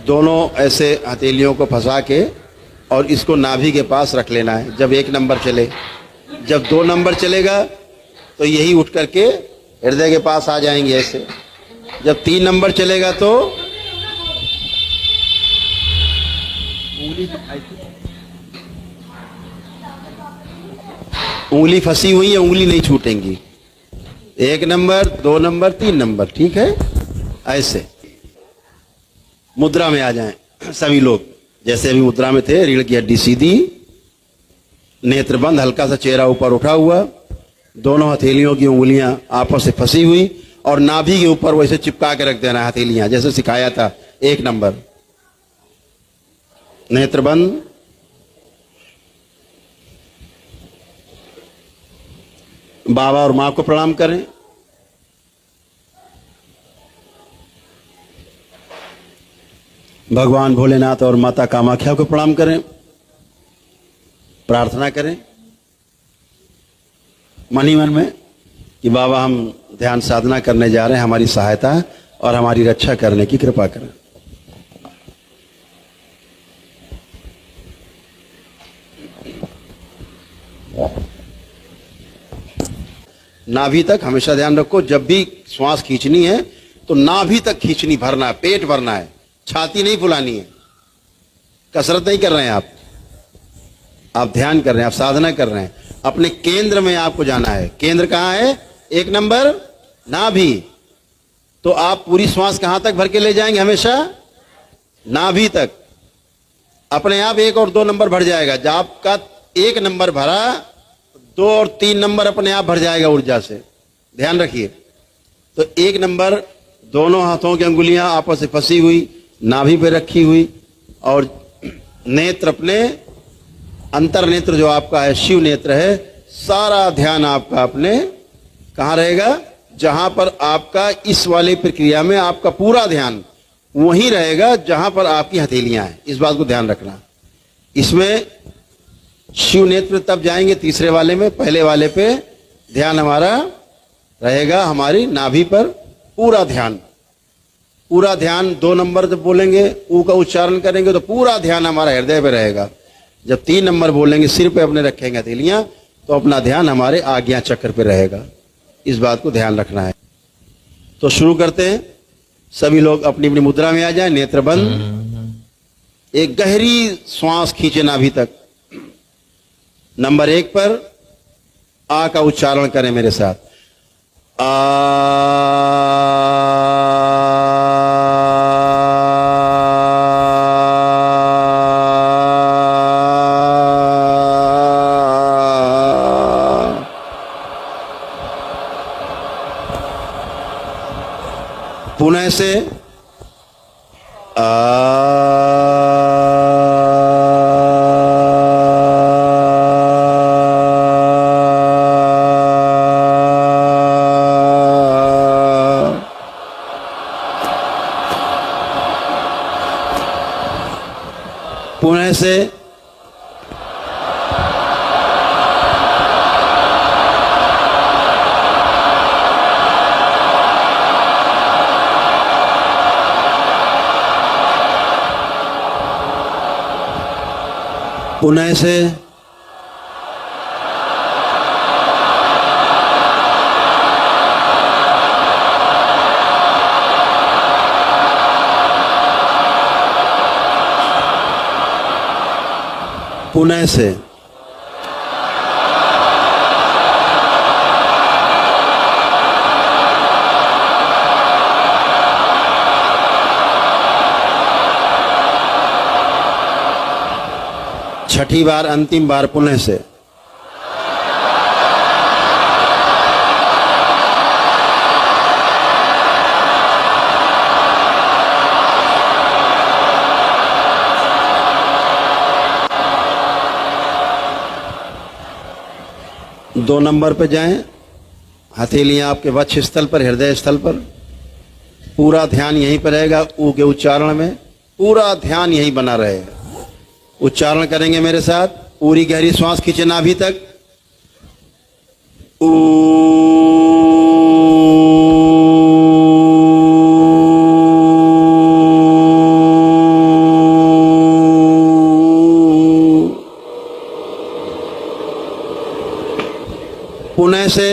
दोनों ऐसे हथेलियों को फंसा के और इसको नाभि के पास रख लेना है। जब 1 नंबर चले, जब 2 नंबर चलेगा तो यही उठ करके हृदय के पास आ जाएंगे ऐसे। जब 3 नंबर चलेगा तो उंगली फंसी हुई है, उंगली नहीं छूटेंगी। 1 नंबर, 2 नंबर, 3 नंबर, ठीक है। ऐसे मुद्रा में आ जाएं सभी लोग, जैसे अभी मुद्रा में थे। रीढ़ की हड्डी सीधी, नेत्र बंद, हल्का सा चेहरा ऊपर उठा हुआ, दोनों हथेलियों की उंगलियां आपस से फंसी हुई और नाभि के ऊपर वैसे चिपका के रख देना है हथेलियां, जैसे सिखाया था। 1 नंबर, नेत्र बंद, बाबा और मां को प्रणाम करें। भगवान भोलेनाथ और माता कामाख्या को प्रणाम करें। प्रार्थना करें मन ही मन में कि बाबा हम ध्यान साधना करने जा रहे हैं, हमारी सहायता और हमारी रक्षा करने की कृपा करें। नाभि तक हमेशा ध्यान रखो, जब भी श्वास खींचनी है तो नाभि तक खींचनी, भरना है, पेट भरना है, छाती नहीं फुलानी है। कसरत नहीं कर रहे हैं आप ध्यान कर रहे हैं, आप साधना कर रहे हैं। अपने केंद्र में आपको जाना है। केंद्र कहां है? 1 नंबर नाभि। तो आप पूरी श्वास कहां तक भर के ले जाएंगे? हमेशा नाभि तक। अपने आप 1 और 2 नंबर भर जाएगा। जब आपका 1 नंबर भरा, 2 और 3 नंबर अपने आप भर जाएगा ऊर्जा से। ध्यान रखिए। तो 1 नंबर, दोनों हाथों की अंगुलियां आपस से फंसी हुई, नाभि पे रखी हुई, और नेत्र अपने अंतर नेत्र जो आपका है, शिव नेत्र है, सारा ध्यान आपका अपने कहां रहेगा? जहां पर आपका इस वाली प्रक्रिया में आपका पूरा ध्यान वहीं रहेगा जहां पर आपकी हथेलियां हैं। इस बात को ध्यान रखना। इसमें शिव नेत्र तब जाएंगे तीसरे वाले में, पहले वाले पे ध्यान हमारा रहेगा हमारी नाभि पर। पूरा ध्यान 2 नंबर जब बोलेंगे ऊ का उच्चारण करेंगे तो पूरा ध्यान हमारा हृदय पे रहेगा। जब 3 नंबर बोलेंगे सिर पे अपने रखेंगे हथेलियां, तो अपना ध्यान हमारे आज्ञा चक्र पे रहेगा। इस बात को ध्यान रखना है। तो शुरू करते हैं। सभी लोग अपनी अपनी मुद्रा में आ जाएं, नेत्र बंद, एक गहरी श्वास खींचे नाभि तक। नंबर 1 पर आ का उच्चारण करें मेरे साथ। पुनः से पुनः से पुनः से पुनः से छठी बार, अंतिम बार पुनः से। दो नंबर पे जाएं, हथेलियां आपके वक्ष स्थल पर, हृदय स्थल पर। पूरा ध्यान यहीं पर रहेगा। ऊ के उच्चारण में पूरा ध्यान यहीं बना रहेगा। उच्चारण करेंगे मेरे साथ। पूरी गहरी श्वास खींचे नाभि तक। पुनः से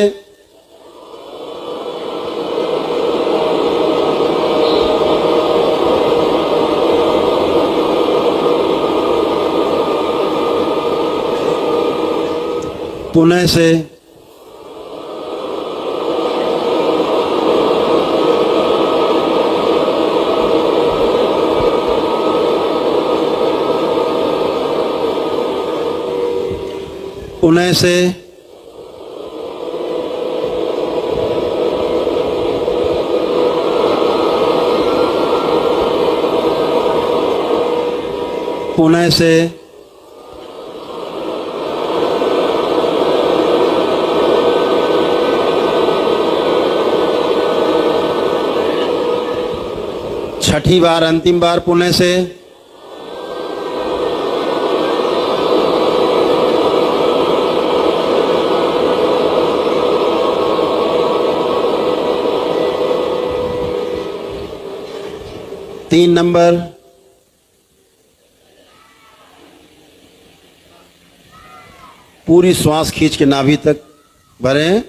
पुनः से पुनः से पुनः से छठी बार अंतिम बार पुनः से तीन नंबर पूरी श्वास खींच के नाभि तक भरें।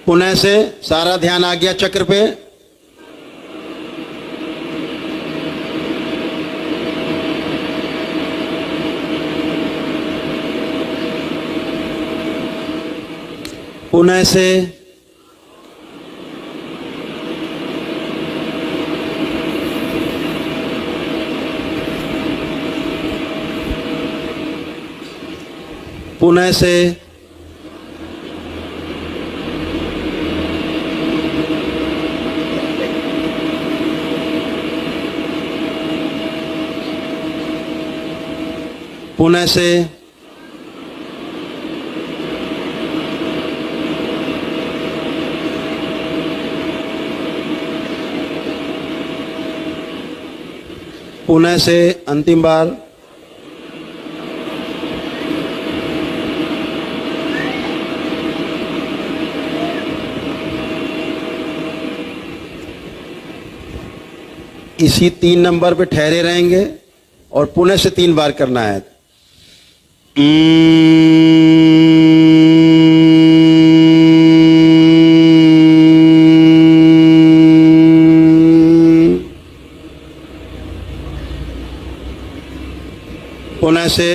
पुनः से सारा ध्यान आज्ञा चक्र पे। पुनः से पुनः से पुनः से पुनः से अंतिम बार। इसी 3 नंबर पे ठहरे रहेंगे और पुनः से 3 बार करना है। पुनः से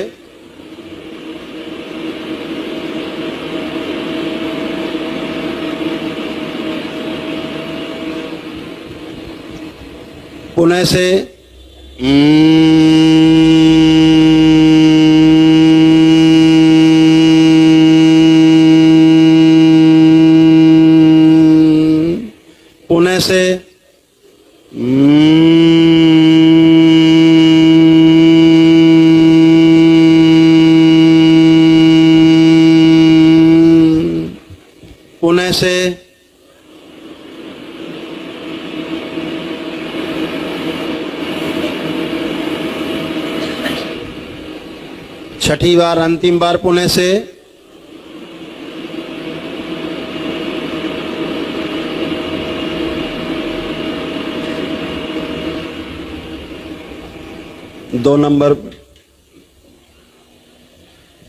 पुनः से पुनः से पुनः से छठी बार अंतिम बार पुनः से। दो नंबर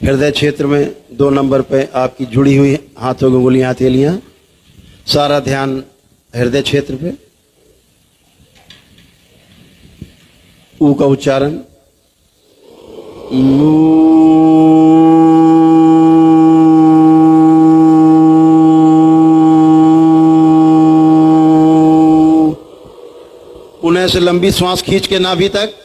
हृदय क्षेत्र में 2 नंबर पे आपकी जुड़ी हुई हाथों की उंगलियां हथेलियां। सारा ध्यान हृदय क्षेत्र पे। ऊ का उच्चारण पुनः से लंबी श्वास खींच के नाभि तक।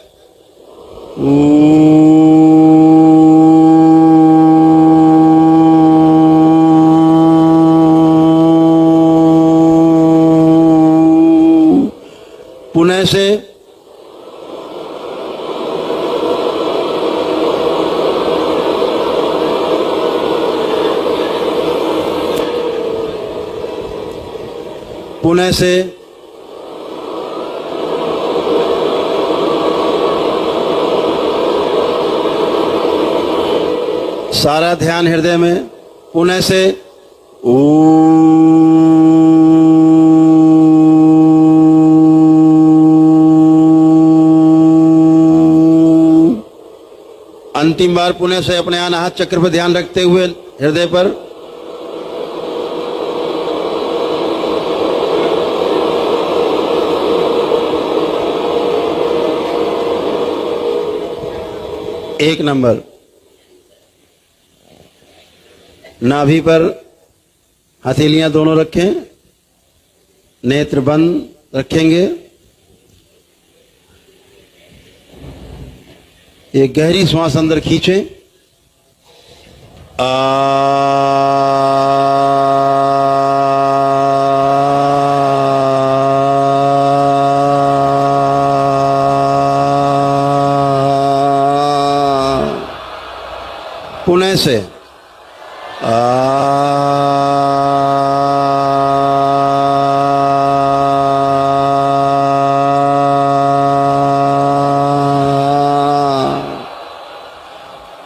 पुनः से पुनः से सारा ध्यान हृदय में। पुनः से अंतिम बार पुण्य से अपने अनाहत चक्र पर ध्यान रखते हुए हृदय पर एक नंबर नाभि पर हथेलियां दोनों रखें, नेत्र बंद रखेंगे। एक गहरी श्वास अंदर खींचें। पुणे से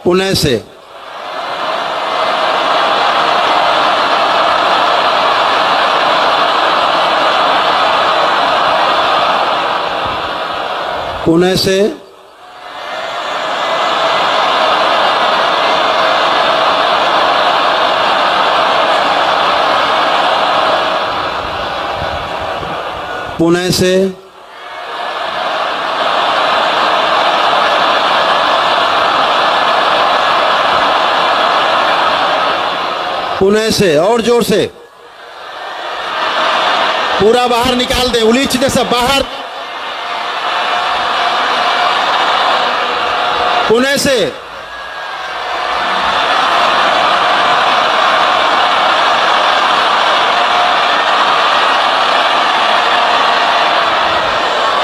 पुणे से पुणे से पुणे से पुणे से और जोर से पूरा बाहर निकाल दे, उलीच दे सब बाहर। पुणे से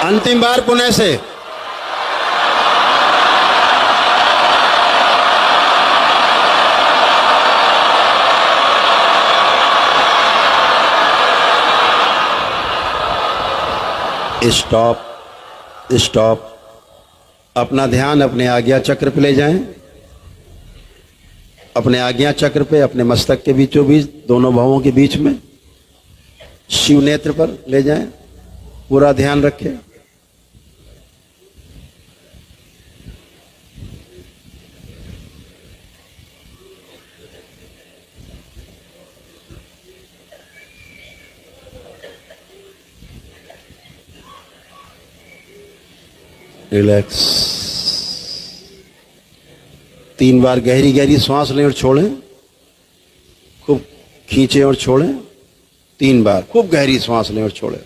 अंतिम बार पुणे से स्टॉप स्टॉप। अपना ध्यान अपने आज्ञा चक्र पे ले जाएं, अपने आज्ञा चक्र पे, अपने मस्तक के बीचों बीच, दोनों भवों के बीच में शिव नेत्र पर ले जाएं। पूरा ध्यान रखें। रिलैक्स। 3 बार गहरी गहरी सांस लें और छोड़ें। खूब खींचें और छोड़ें। 3 बार खूब गहरी सांस लें और छोड़ें।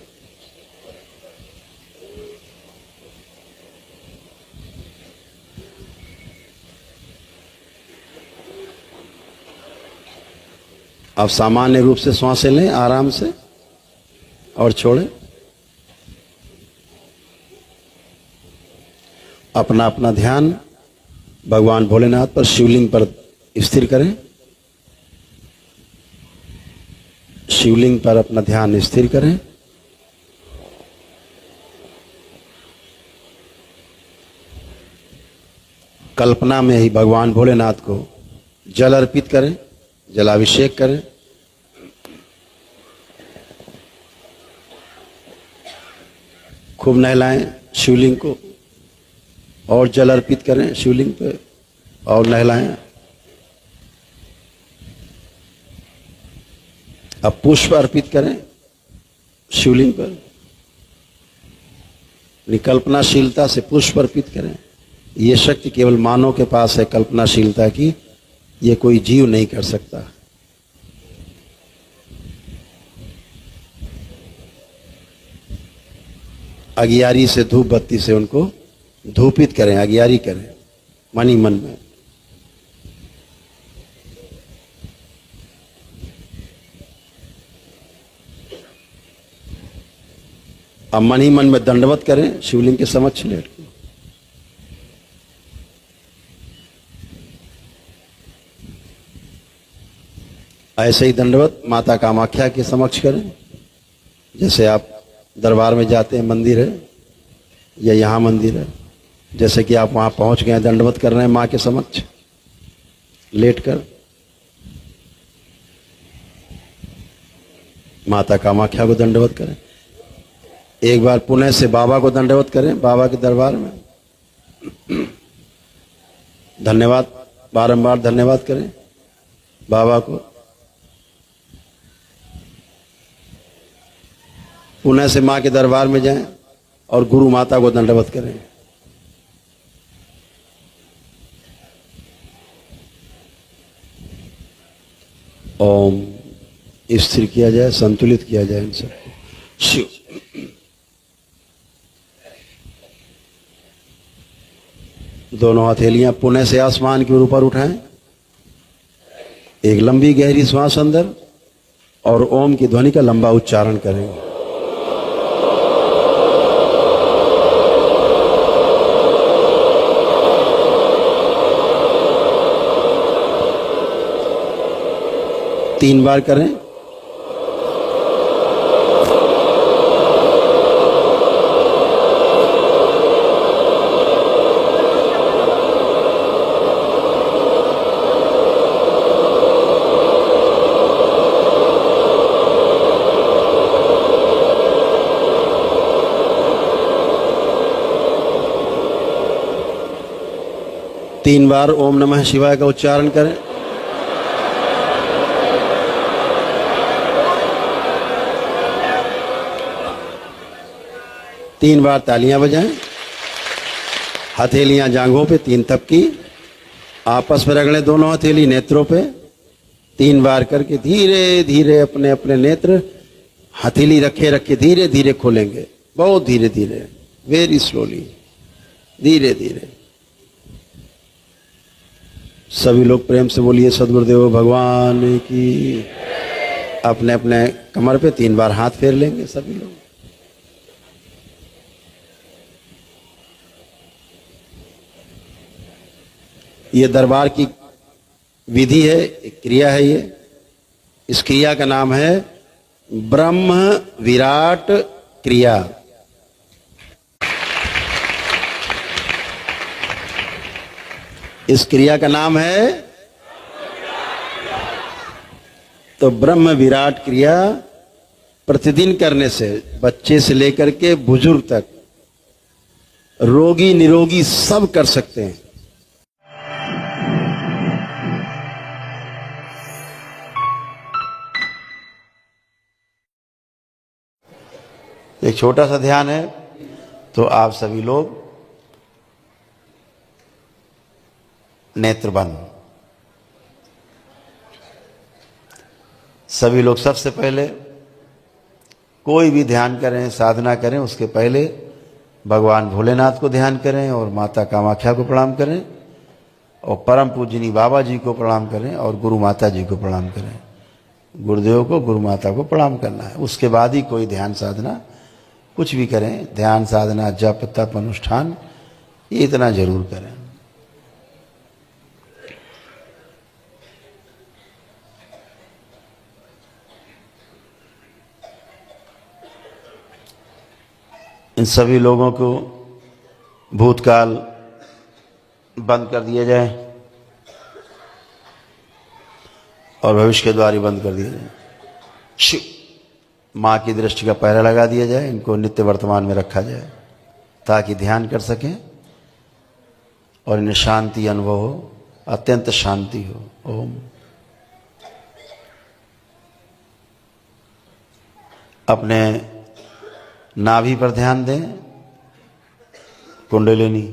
अब सामान्य रूप से सांसें लें आराम से और छोड़ें। अपना अपना ध्यान भगवान भोलेनाथ पर, शिवलिंग पर स्थिर करें। शिवलिंग पर अपना ध्यान स्थिर करें। कल्पना में ही भगवान भोलेनाथ को जल अर्पित करें, जलाभिषेक करें। खूब नहलाएं शिवलिंग को और जल अर्पित करें शिवलिंग पे और नहलाएं। अब पुष्प अर्पित करें शिवलिंग पर। कल्पनाशीलता से पुष्प अर्पित करें। ये शक्ति केवल मानव के पास है, कल्पनाशीलता की। ये कोई जीव नहीं कर सकता। अगियारी से, धूप बत्ती से उनको धूपित करें, अगियारी करें मन ही मन में। अब मन ही मन में दंडवत करें शिवलिंग के समक्ष लेट के। ऐसे ही दंडवत माता कामाख्या के समक्ष करें। जैसे आप दरबार में जाते हैं, मंदिर है या यहाँ मंदिर है, जैसे कि आप वहां पहुंच गए, दंडवत कर रहे हैं मां के समक्ष लेटकर। माता कामाख्या को दंडवत करें। एक बार पुणे से बाबा को दंडवत करें, बाबा के दरबार में। धन्यवाद, बारंबार धन्यवाद करें बाबा को। पुनः से मां के दरबार में जाएं और गुरु माता को दंडवत करें। ओम। स्थिर किया जाए, संतुलित किया जाए इन सबको। शिव। दोनों हथेलियां पुनः से आसमान के ऊपर उठाएं। एक लंबी गहरी श्वास अंदर और ओम की ध्वनि का लंबा उच्चारण करेंगे। तीन बार करें। तीन बार ओम नमः शिवाय का उच्चारण करें। तीन बार तालियां बजाएं। हथेलियां जांघों पे, तीन तपकी आपस में रगड़ें, दोनों हथेली नेत्रों पे। तीन बार करके धीरे धीरे अपने अपने नेत्र हथेली रखे रखे धीरे धीरे खोलेंगे, बहुत धीरे धीरे, वेरी स्लोली, धीरे धीरे। सभी लोग प्रेम से बोलिए सद्गुरुदेव भगवान की। अपने अपने कमर पे तीन बार हाथ फेर लेंगे सभी लोग। ये दरबार की विधि है, एक क्रिया है। ये इस क्रिया का नाम है ब्रह्म विराट क्रिया। इस क्रिया का नाम है तो ब्रह्म विराट क्रिया प्रतिदिन करने से बच्चे से लेकर के बुजुर्ग तक, रोगी निरोगी सब कर सकते हैं। एक छोटा सा ध्यान है, तो आप सभी लोग नेत्र बंद। सभी लोग सबसे पहले कोई भी ध्यान करें, साधना करें, उसके पहले भगवान भोलेनाथ को ध्यान करें और माता कामाख्या को प्रणाम करें और परम पूजनी बाबा जी को प्रणाम करें और गुरु माता जी को प्रणाम करें। गुरुदेव को, गुरु माता को प्रणाम करना है। उसके बाद ही कोई ध्यान साधना कुछ भी करें। ध्यान साधना, जप तप अनुष्ठान, ये इतना जरूर करें। इन सभी लोगों को भूतकाल बंद कर दिया जाए और भविष्य के द्वार ही बंद कर दिया जाए। शिव। माँ की दृष्टि का पहरा लगा दिया जाए। इनको नित्य वर्तमान में रखा जाए ताकि ध्यान कर सकें और इन्हें शांति अनुभव हो, अत्यंत शांति हो। ओम। अपने नाभि पर ध्यान दें। कुंडलिनी,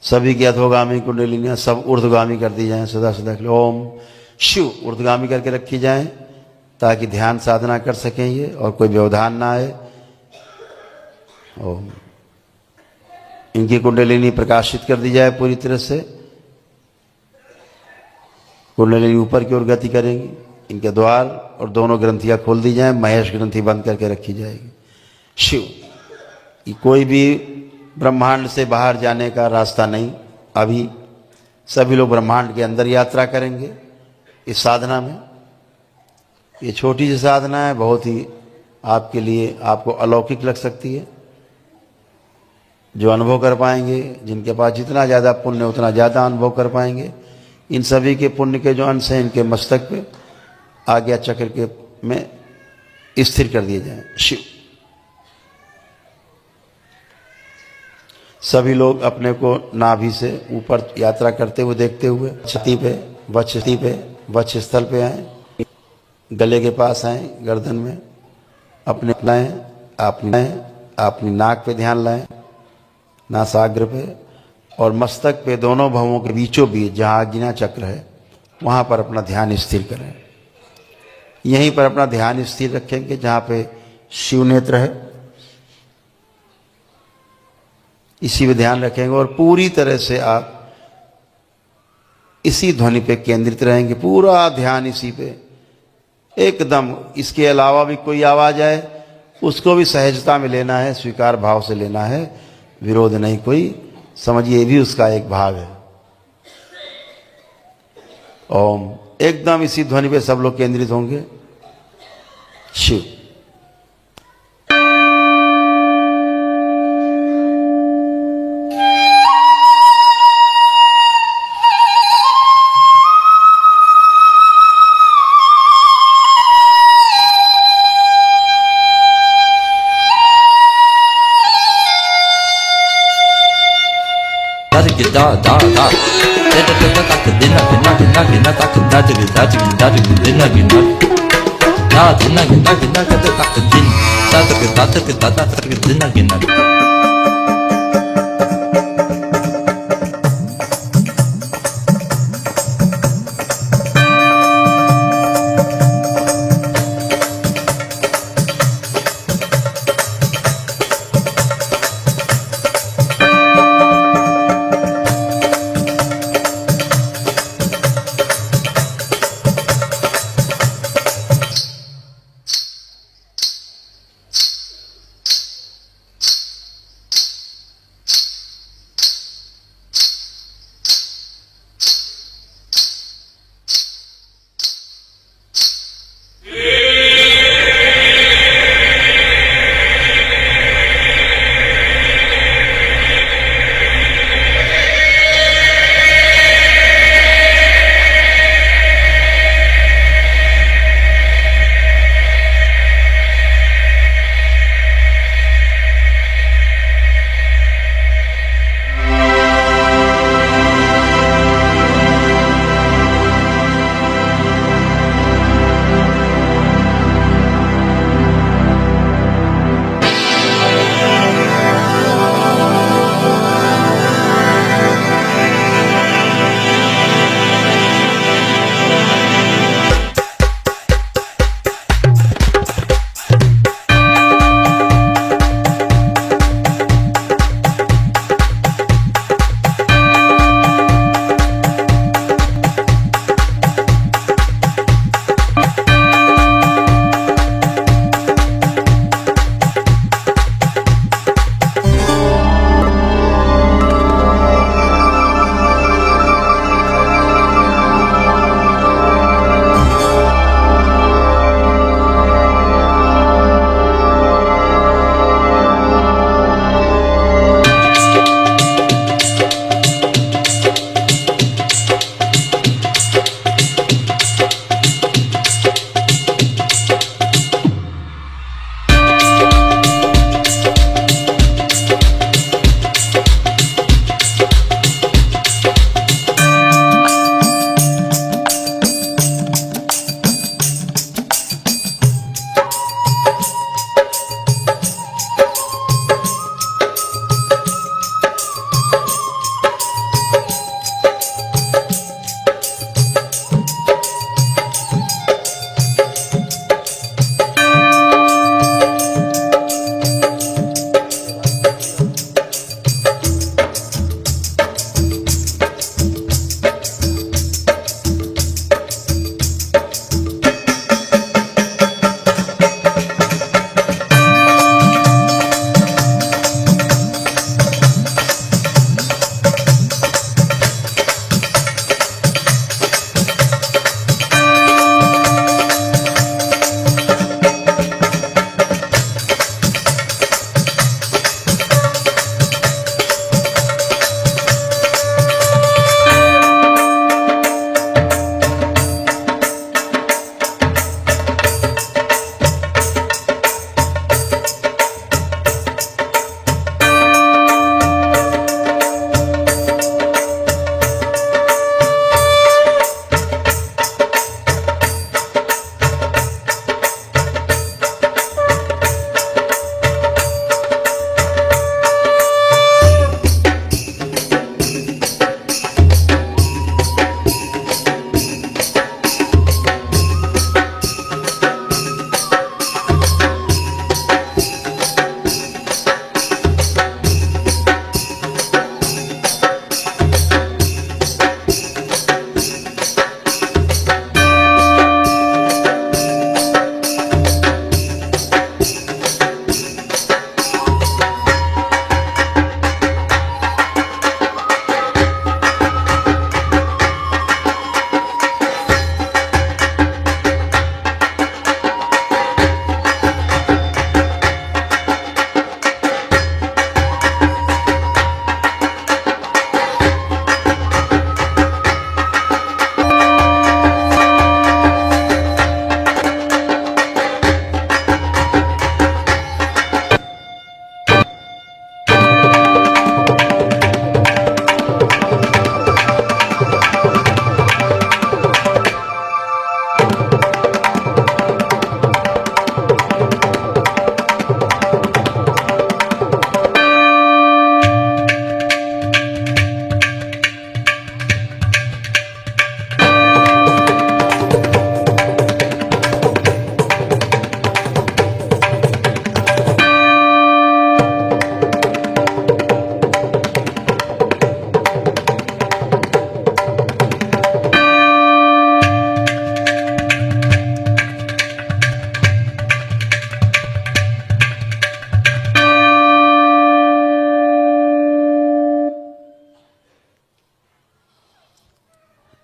सभी की अधोगामी कुंडलिनियां सब ऊर्ध्वगामी कर दी जाएं सदा सदा के लिए। ओम। शिव। ऊर्ध्वगामी करके रखी जाएं ताकि ध्यान साधना कर सकें ये और कोई व्यवधान ना आए। ओम। इनकी कुंडलिनी प्रकाशित कर दी जाए पूरी तरह से। कुंडलिनी ऊपर की ओर गति करेंगी। इनके द्वार और दोनों ग्रंथियां खोल दी जाएं। महेश ग्रंथि बंद करके रखी जाएगी। शिव। कि कोई भी ब्रह्मांड से बाहर जाने का रास्ता नहीं। अभी सभी लोग ब्रह्मांड के अंदर यात्रा करेंगे इस साधना में। ये छोटी सी साधना है, बहुत ही आपके लिए, आपको अलौकिक लग सकती है। जो अनुभव कर पाएंगे, जिनके पास जितना ज़्यादा पुण्य उतना ज़्यादा अनुभव कर पाएंगे। इन सभी के पुण्य के जो अंश हैं इनके मस्तक पे आज्ञा चक्र के में स्थिर कर दिए जाएं। शिव। सभी लोग अपने को नाभि से ऊपर यात्रा करते हुए देखते हुए छाती पे वक्ष स्थल पे आए, गले के पास आए, गर्दन में अपने लाएं, अपनी नाक पे ध्यान लाएं, नासाग्र पे और मस्तक पे, दोनों भवों के बीचों बीच जहाँ आज्ञा चक्र है वहाँ पर अपना ध्यान स्थिर करें। यहीं पर अपना ध्यान स्थिर रखेंगे जहाँ पे शिव नेत्र है, इसी पे ध्यान रखेंगे और पूरी तरह से आप इसी ध्वनि पे केंद्रित रहेंगे, पूरा ध्यान इसी पे एकदम। इसके अलावा भी कोई आवाज आए उसको भी सहजता में लेना है, स्वीकार भाव से लेना है, विरोध नहीं कोई, समझिए ये भी उसका एक भाग है। ओम, एकदम इसी ध्वनि पे सब लोग केंद्रित होंगे। Shiv. da da da da dinna dinna dinna dinna da da da da dinna dinna da dinna dinna dinna da dinna dinna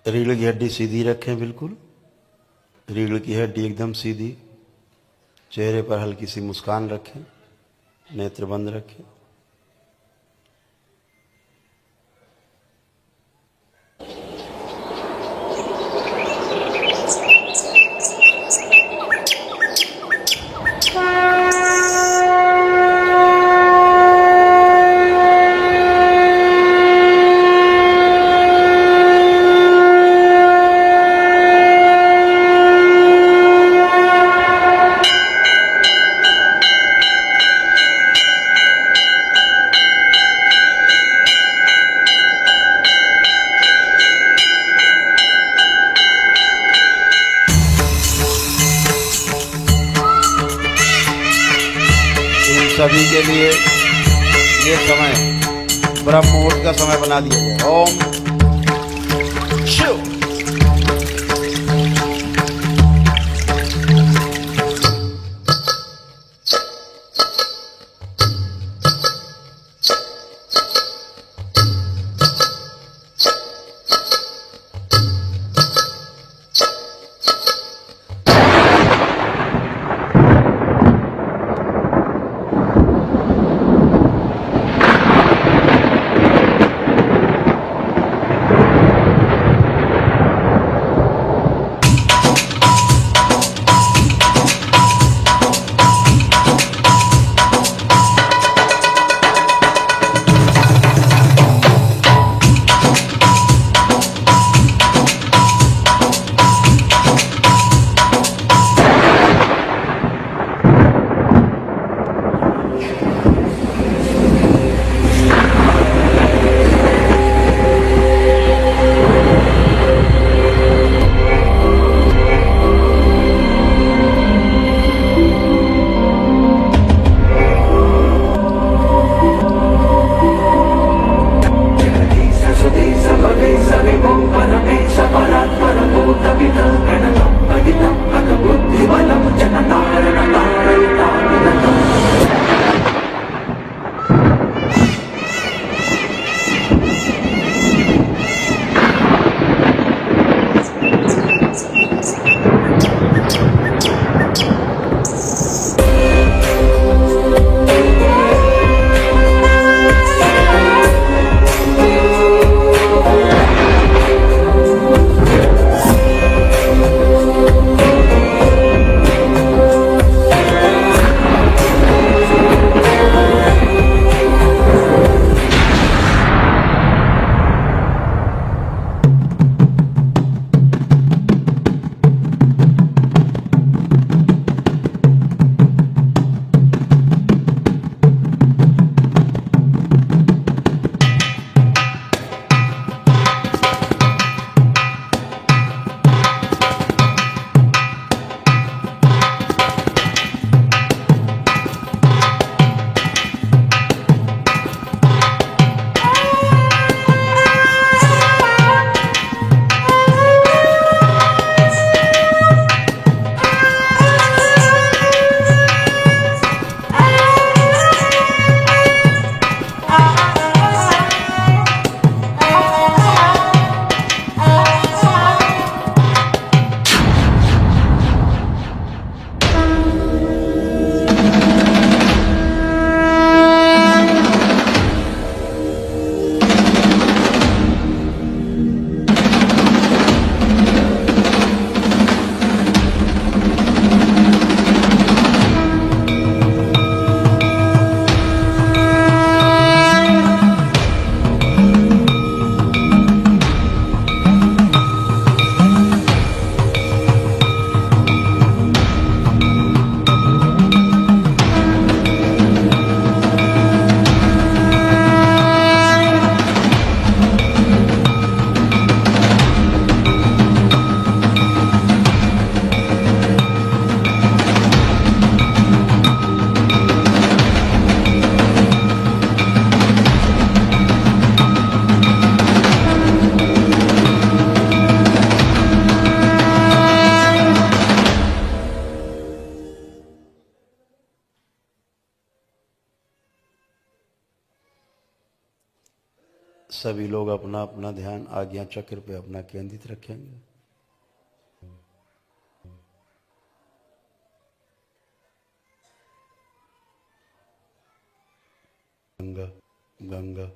रीढ़ की हड्डी सीधी रखें, बिल्कुल रीढ़ की हड्डी एकदम सीधी। चेहरे पर हल्की सी मुस्कान रखें, नेत्र बंद रखें। सभी के लिए ये समय ब्रह्म मुहूर्त का समय बना दिया जाए। ओम शिव। सभी लोग अपना अपना ध्यान आज्ञा चक्र पे अपना केंद्रित रखेंगे। गंगा गंगा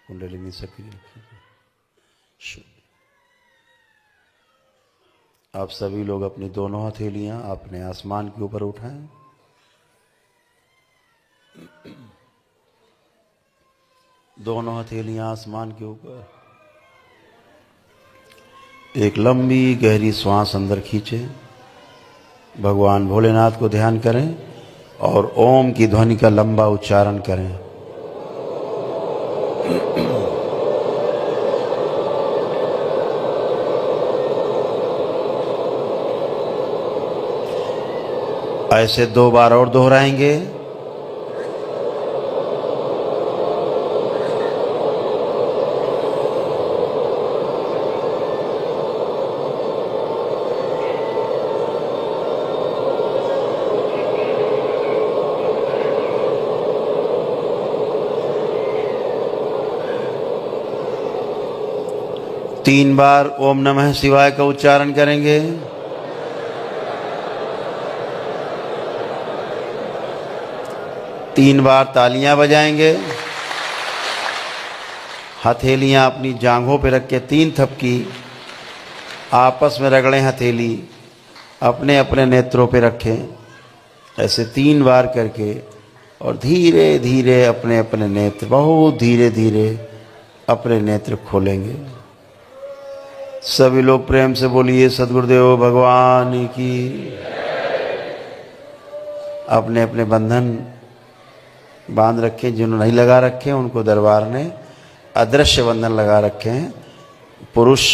कुंडलिनी सक्रिय रखेंगे। आप सभी लोग अपनी दोनों हथेलियां अपने आसमान के ऊपर उठाएं। दोनों हथेलियां आसमान के ऊपर। एक लंबी गहरी श्वास अंदर खींचें। भगवान भोलेनाथ को ध्यान करें और ओम की ध्वनि का लंबा उच्चारण करें। ऐसे 2 बार और दोहराएंगे। तीन बार ओम नमः शिवाय का उच्चारण करेंगे। तीन बार तालियां बजाएंगे। हथेलियां अपनी जांघों पे रख के 3 थपकी आपस में रगड़ें। हथेली अपने अपने नेत्रों पे रखें। ऐसे 3 बार करके और धीरे धीरे अपने अपने नेत्र, बहुत धीरे धीरे अपने नेत्र खोलेंगे। सभी लोग प्रेम से बोलिए सद्गुरुदेव भगवान की। अपने अपने बंधन बांध रखे। जिन्होंने नहीं लगा रखे उनको दरबार ने अदृश्य बंधन लगा रखे हैं। पुरुष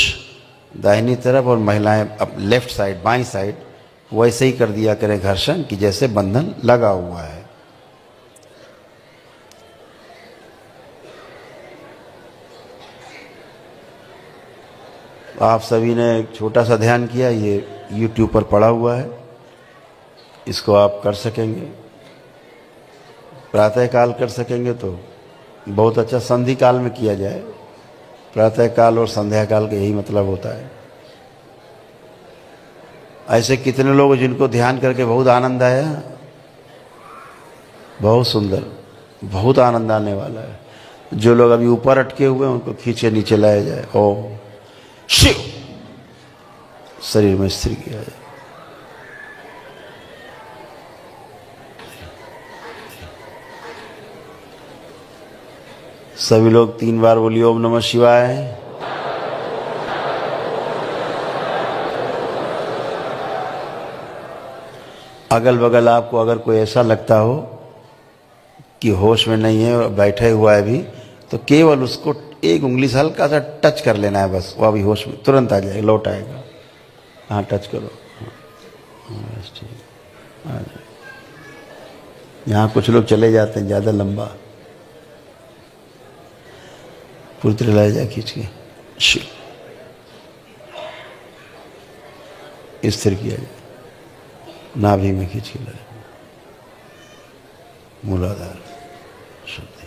दाहिनी तरफ और महिलाएं अब लेफ्ट साइड, बाईं साइड, वैसे ही कर दिया करें घर्षण कि जैसे बंधन लगा हुआ है। आप सभी ने एक छोटा सा ध्यान किया, ये YouTube पर पड़ा हुआ है, इसको आप कर सकेंगे। प्रातः काल कर सकेंगे तो बहुत अच्छा। संधि काल में किया जाए। प्रातः काल और संध्या काल का यही मतलब होता है। ऐसे कितने लोग जिनको ध्यान करके बहुत आनंद आया। बहुत सुंदर, बहुत आनंद आने वाला है। जो लोग अभी ऊपर अटके हुए हैं उनको खींचे नीचे लाया जाए। ओम शिव, शरीर में स्थिर किया जाए। सभी लोग 3 बार बोलिए ओम नमः शिवाय। अगल बगल आपको अगर कोई ऐसा लगता हो कि होश में नहीं है और बैठे हुआ है भी, तो केवल उसको 1 उंगली से हल्का सा टच कर लेना है बस। वो अभी होश में तुरंत आ जाएगा, लौट आएगा। हाँ, टच करो। बस ठीक, आ जाए। यहाँ कुछ लोग चले जाते हैं ज़्यादा लंबा। पूरी तरह लाया जाए खींच के। स्थिर किया जाए। नाभि में खींच के लाए। मूलाधार शुद्धि।